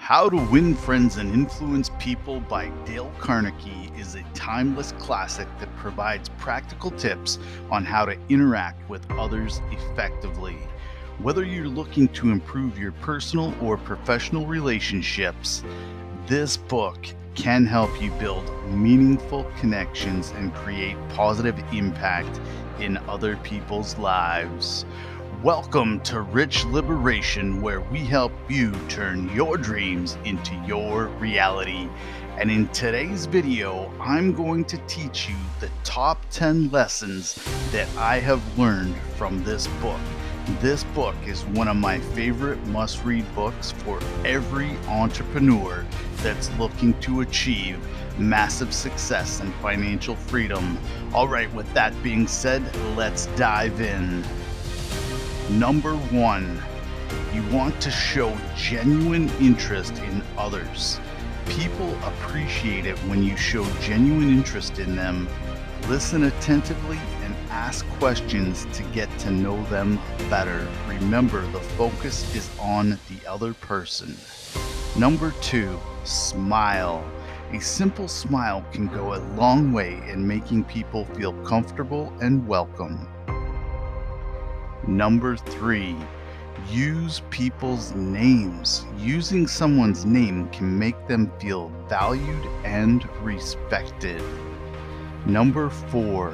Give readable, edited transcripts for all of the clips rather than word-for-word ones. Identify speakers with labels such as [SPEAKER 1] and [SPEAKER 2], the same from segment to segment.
[SPEAKER 1] How to Win Friends and Influence People by Dale Carnegie is a timeless classic that provides practical tips on how to interact with others effectively. Whether you're looking to improve your personal or professional relationships, this book can help you build meaningful connections and create positive impact in other people's lives. Welcome to Rich Liberation, where we help you turn your dreams into your reality. And in today's video, I'm going to teach you the top 10 lessons that I have learned from this book. This book is one of my favorite must-read books for every entrepreneur that's looking to achieve massive success and financial freedom. All right, with that being said, let's dive in. Number 1, you want to show genuine interest in others. People appreciate it when you show genuine interest in them. Listen attentively and ask questions to get to know them better. Remember, the focus is on the other person. Number 2, smile. A simple smile can go a long way in making people feel comfortable and welcome. Number 3, use people's names. Using someone's name can make them feel valued and respected. Number 4,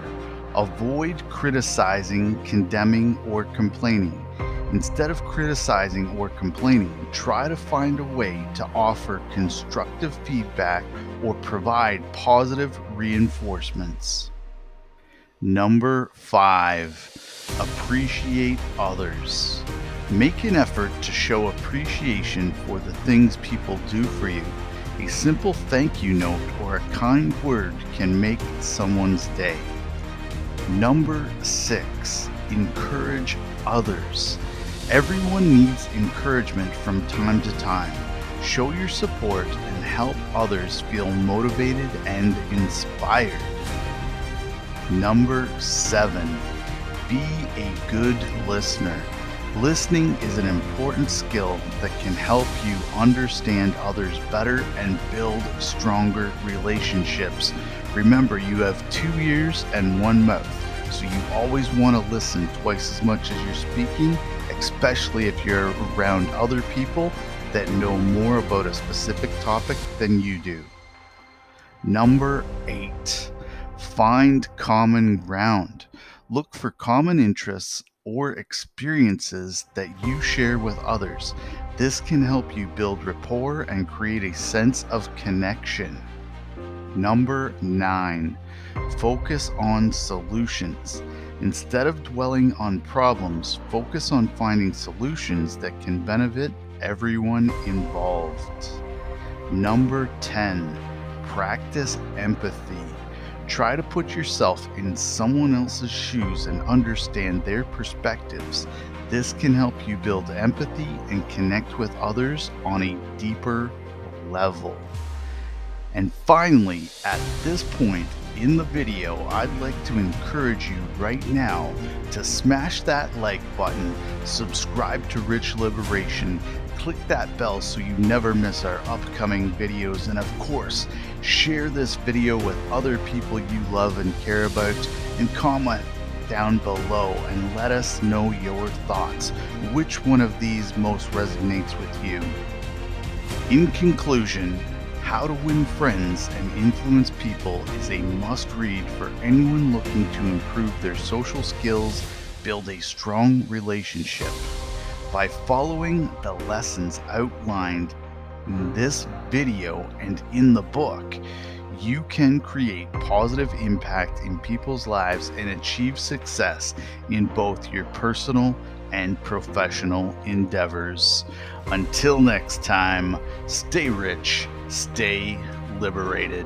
[SPEAKER 1] avoid criticizing, condemning, or complaining. Instead of criticizing or complaining, try to find a way to offer constructive feedback or provide positive reinforcements. Number 5, appreciate others. Make an effort to show appreciation for the things people do for you. A simple thank you note or a kind word can make someone's day. Number 6, encourage others. Everyone needs encouragement from time to time. Show your support and help others feel motivated and inspired. Number 7, be a good listener. Listening is an important skill that can help you understand others better and build stronger relationships. Remember, you have 2 ears and 1 mouth, so you always want to listen twice as much as you're speaking, especially if you're around other people that know more about a specific topic than you do. Number 8, find common ground. Look for common interests or experiences that you share with others. This can help you build rapport and create a sense of connection. Number 9, focus on solutions. Instead of dwelling on problems, focus on finding solutions that can benefit everyone involved. Number 10, practice empathy. Try to put yourself in someone else's shoes and understand their perspectives. This can help you build empathy and connect with others on a deeper level. And finally, at this point in the video, I'd like to encourage you right now to smash that like button, subscribe to Rich Liberation, click that bell so you never miss our upcoming videos, and of course, share this video with other people you love and care about, and comment down below and let us know your thoughts. Which one of these most resonates with you? In conclusion, How to Win Friends and Influence People is a must-read for anyone looking to improve their social skills, build a strong relationship. By following the lessons outlined in this video and in the book, you can create positive impact in people's lives and achieve success in both your personal and professional endeavors. Until next time, stay rich, stay liberated.